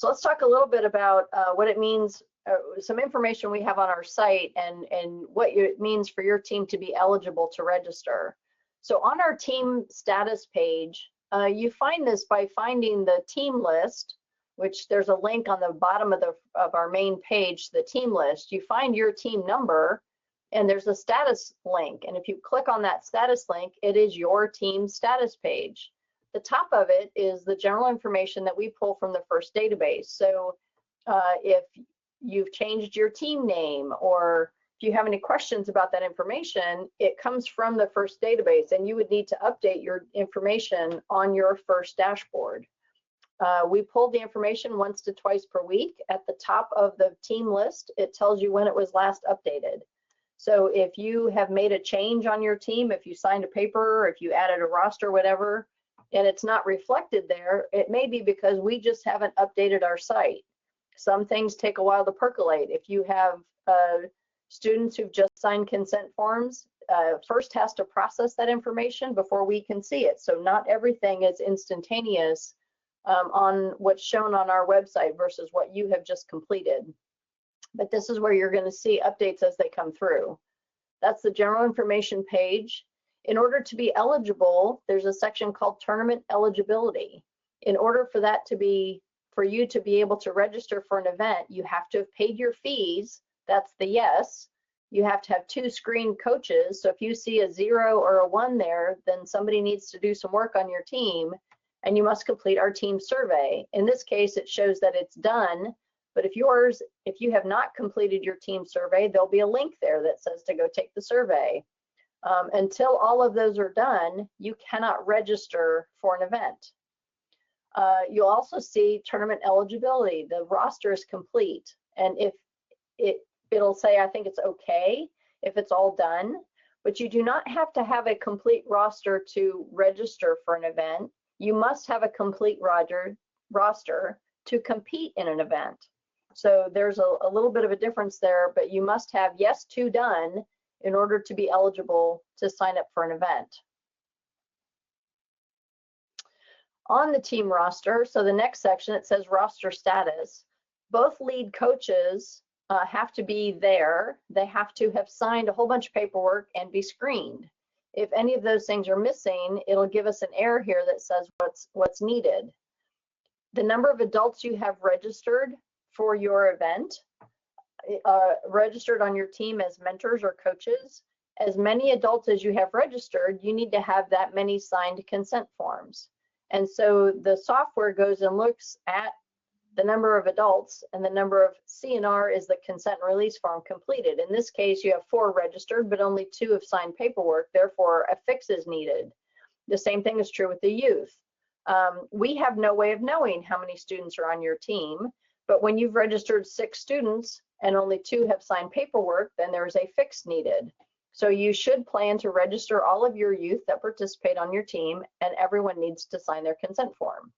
So let's talk a little bit about what it means, some information we have on our site and what it means for your team to be eligible to register. So on our team status page, you find this by finding the team list, which there's a link on the bottom of our main page, the team list. You find your team number, and there's a status link. And if you click on that status link, it is your team status page. The top of it is the general information that we pull from the FIRST database. So if you've changed your team name, or if you have any questions about that information, it comes from the FIRST database, and you would need to update your information on your FIRST dashboard. We pull the information once to twice per week. At the top of the team list, it tells you when it was last updated. So if you have made a change on your team, if you signed a paper, or if you added a roster, whatever, and it's not reflected there, it may be because we just haven't updated our site. Some things take a while to percolate. If you have students who've just signed consent forms, FIRST has to process that information before we can see it. So not everything is instantaneous on what's shown on our website versus what you have just completed. But this is where you're going to see updates as they come through. That's the general information page. In order to be eligible, there's a section called tournament eligibility. In order for that to be, for you to be able to register for an event, you have to have paid your fees. That's the yes. You have to have 2 screened coaches. So if you see a 0 or a 1 there, then somebody needs to do some work on your team, and you must complete our team survey. In this case, it shows that it's done. But if you have not completed your team survey, there'll be a link there that says to go take the survey. Until all of those are done, you cannot register for an event. You'll also see tournament eligibility. The roster is complete, and if it'll say, I think it's okay if it's all done, but you do not have to have a complete roster to register for an event. You must have a complete roster to compete in an event. So there's a little bit of a difference there, but you must have yes to done in order to be eligible to sign up for an event. On the team roster, so the next section, it says roster status. Both lead coaches have to be there. They have to have signed a whole bunch of paperwork and be screened. If any of those things are missing, it'll give us an error here that says what's needed. The number of adults you have registered for your event, registered on your team as mentors or coaches, as many adults as you have registered, you need to have that many signed consent forms. And so the software goes and looks at the number of adults, and the number of CNR is the consent and release form completed. In this case, you have 4 registered, but only 2 have signed paperwork, therefore a fix is needed. The same thing is true with the youth. We have no way of knowing how many students are on your team, but when you've registered 6 students and only 2 have signed paperwork, then there's a fix needed. So you should plan to register all of your youth that participate on your team, and everyone needs to sign their consent form.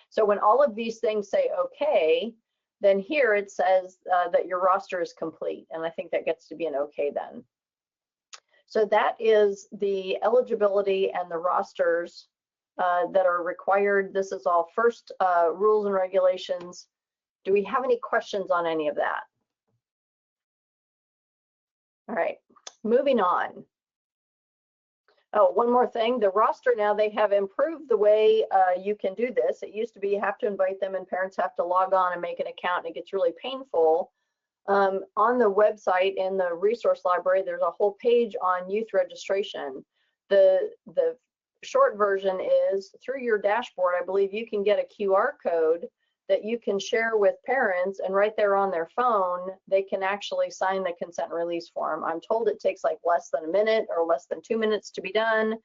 So when all of these things say okay, then here it says that your roster is complete, and I think that gets to be an okay then. So that is the eligibility and the rosters that are required. This is all FIRST rules and regulations. Do we have any questions on any of that? All right, moving on. Oh, one more thing, the roster now, they have improved the way you can do this. It used to be you have to invite them and parents have to log on and make an account, and it gets really painful. On the website in the resource library, there's a whole page on youth registration. The short version is through your dashboard, I believe you can get a QR code that you can share with parents, and right there on their phone, they can actually sign the consent and release form. I'm told it takes like less than a minute or less than 2 minutes to be done.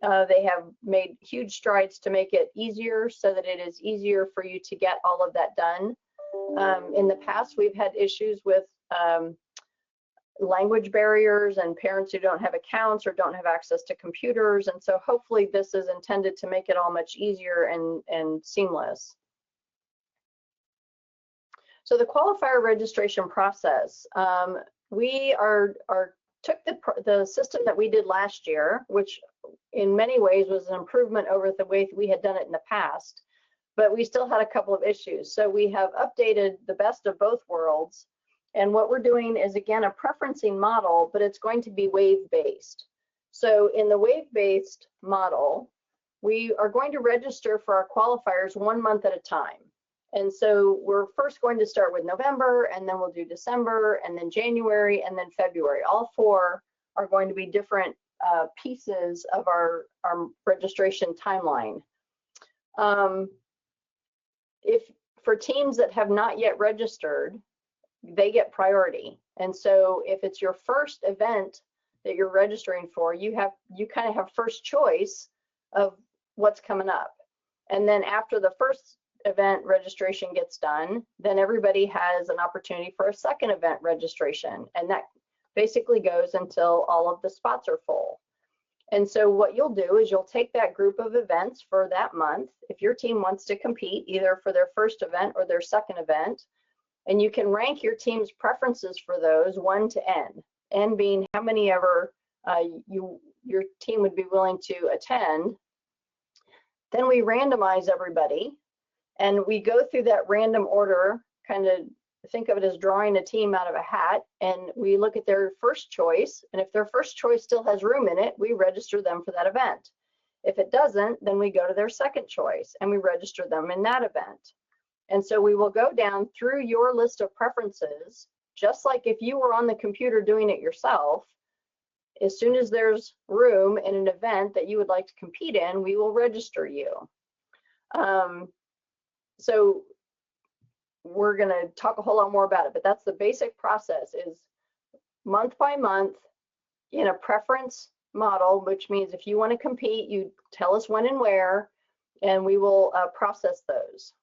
They have made huge strides to make it easier so that it is easier for you to get all of that done. In the past, we've had issues with language barriers and parents who don't have accounts or don't have access to computers, and so hopefully this is intended to make it all much easier and seamless. So the qualifier registration process, we took the system that we did last year, which in many ways was an improvement over the way we had done it in the past. but we still had a couple of issues. So we have updated the best of both worlds. And what we're doing is, again, a preferencing model, but it's going to be wave-based. So in the wave-based model, we are going to register for our qualifiers 1 month at a time. And so we're first going to start with November, and then we'll do December, and then January, and then February. All 4 are going to be different pieces of our registration timeline. If for teams that have not yet registered, they get priority. And so if it's your first event that you're registering for, you kind of have first choice of what's coming up. And then after the first event registration gets done, then everybody has an opportunity for a second event registration. And that basically goes until all of the spots are full. And so what you'll do is you'll take that group of events for that month, if your team wants to compete either for their first event or their second event, and you can rank your team's preferences for those 1 to n, n being how many ever your team would be willing to attend. Then we randomize everybody, and we go through that random order, kind of think of it as drawing a team out of a hat, and we look at their first choice, and if their first choice still has room in it, we register them for that event. If it doesn't, then we go to their second choice and we register them in that event. And so we will go down through your list of preferences, just like if you were on the computer doing it yourself. As soon as there's room in an event that you would like to compete in, we will register you. So we're going to talk a whole lot more about it, but that's the basic process, is month by month in a preference model, which means if you want to compete, you tell us when and where, and we will process those.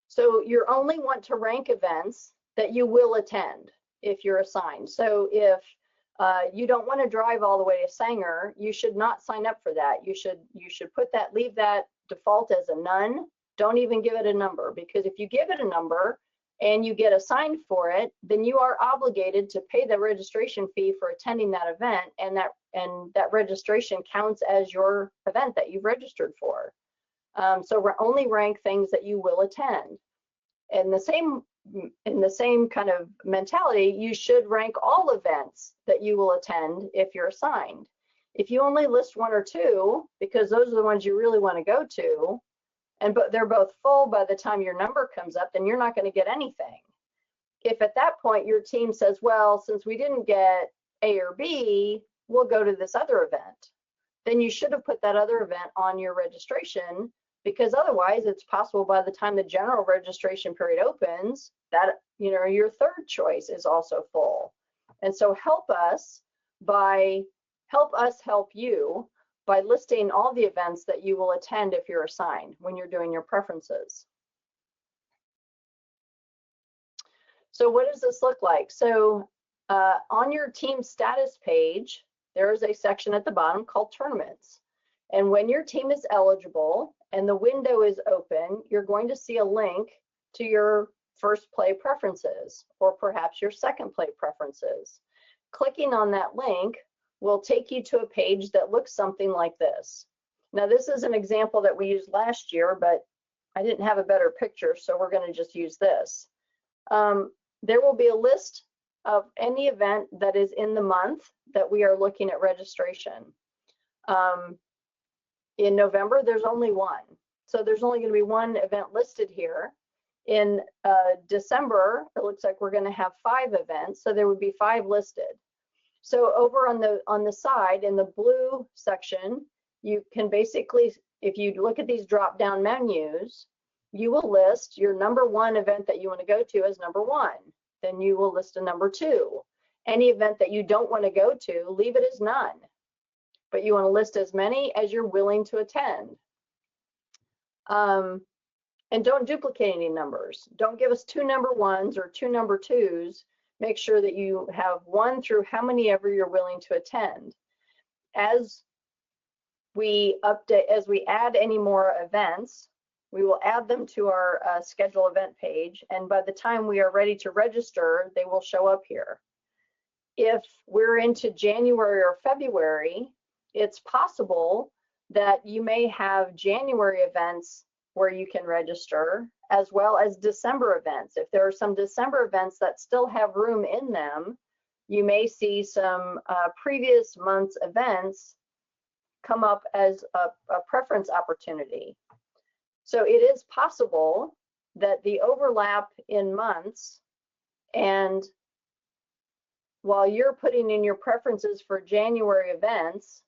So you only want to rank events that you will attend if you're assigned. So if you don't want to drive all the way to Sanger, you should not sign up for that. You should leave that default as a none. Don't even give it a number, because if you give it a number and you get assigned for it, then you are obligated to pay the registration fee for attending that event, and that registration counts as your event that you've registered for. So only rank things that you will attend. In the same kind of mentality, you should rank all events that you will attend if you're assigned. If you only list 1 or 2, because those are the ones you really want to go to, but they're both full by the time your number comes up, then you're not going to get anything. If at that point your team says, well, since we didn't get A or B, we'll go to this other event, then you should have put that other event on your registration, because otherwise it's possible by the time the general registration period opens that your third choice is also full. And so help us help you by listing all the events that you will attend if you're assigned when you're doing your preferences. So what does this look like? So on your team status page, there is a section at the bottom called tournaments. And when your team is eligible and the window is open, you're going to see a link to your first play preferences, or perhaps your second play preferences. Clicking on that link will take you to a page that looks something like this. Now, this is an example that we used last year, but I didn't have a better picture, so we're going to just use this. There will be a list of any event that is in the month that we are looking at registration. In November, there's only 1. So there's only going to be 1 event listed here. In December, it looks like we're going to have 5 events, so there would be 5 listed. So over on the side in the blue section, you can basically, if you look at these drop-down menus, you will list your number 1 event that you want to go to as number 1. Then you will list a number 2. Any event that you don't want to go to, leave it as none. But you want to list as many as you're willing to attend. And don't duplicate any numbers. Don't give us 2 number 1s or 2 number 2s. Make sure that you have 1 through how many ever you're willing to attend. As we add any more events, we will add them to our schedule event page, and by the time we are ready to register, they will show up here. If we're into January or February, it's possible that you may have January events where you can register, as well as December events. If there are some December events that still have room in them, you may see some previous month's events come up as a preference opportunity. So it is possible that the overlap in months, and while you're putting in your preferences for January events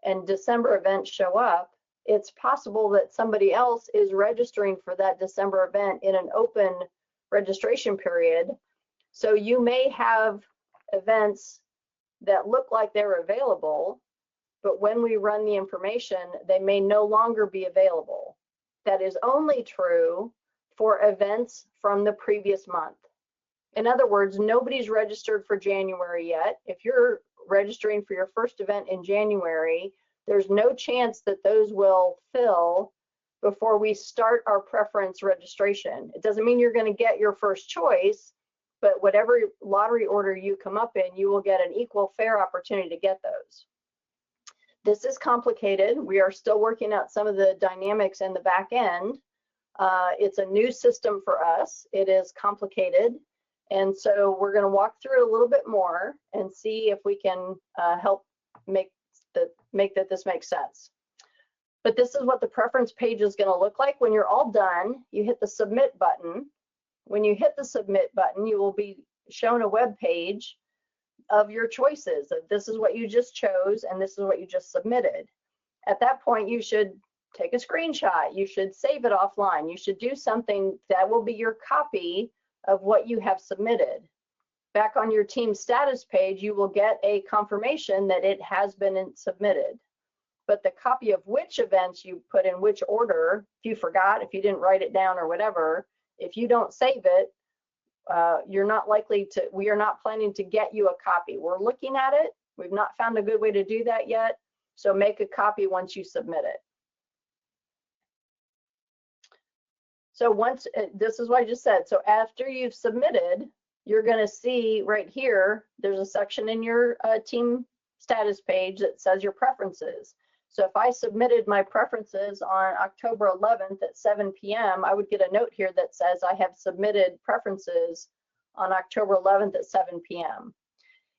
and December events show up, it's possible that somebody else is registering for that December event in an open registration period. So you may have events that look like they're available, but when we run the information, they may no longer be available. That is only true for events from the previous month. In other words, nobody's registered for January yet. If you're registering for your first event in January, there's no chance that those will fill before we start our preference registration. It doesn't mean you're going to get your first choice, but whatever lottery order you come up in, you will get an equal fair opportunity to get those. This is complicated. We are still working out some of the dynamics in the back end. It's a new system for us. It is complicated. And so we're going to walk through it a little bit more and see if we can help make that this makes sense. But this is what the preference page is going to look like. When you're all done, you hit the submit button. When you hit the submit button, you will be shown a web page of your choices. This is what you just chose and this is what you just submitted. At that point, you should take a screenshot. You should save it offline. You should do something that will be your copy of what you have submitted. Back on your team status page, you will get a confirmation that it has been submitted. But the copy of which events you put in which order, if you forgot, if you didn't write it down or whatever, if you don't save it, you're not likely to, we are not planning to get you a copy. We're looking at it. We've not found a good way to do that yet. So make a copy once you submit it. So once, this is what I just said. So after you've submitted, you're going to see right here, there's a section in your team status page that says your preferences. So if I submitted my preferences on October 11th at 7 p.m., I would get a note here that says I have submitted preferences on October 11th at 7 p.m.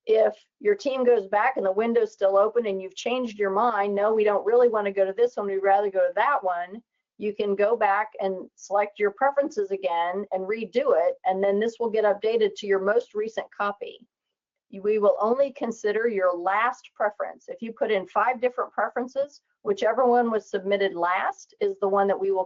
If your team goes back and the window's still open and you've changed your mind, no, we don't really want to go to this one, we'd rather go to that one, you can go back and select your preferences again and redo it, and then this will get updated to your most recent copy. We will only consider your last preference. If you put in 5 different preferences, whichever one was submitted last is the one that we will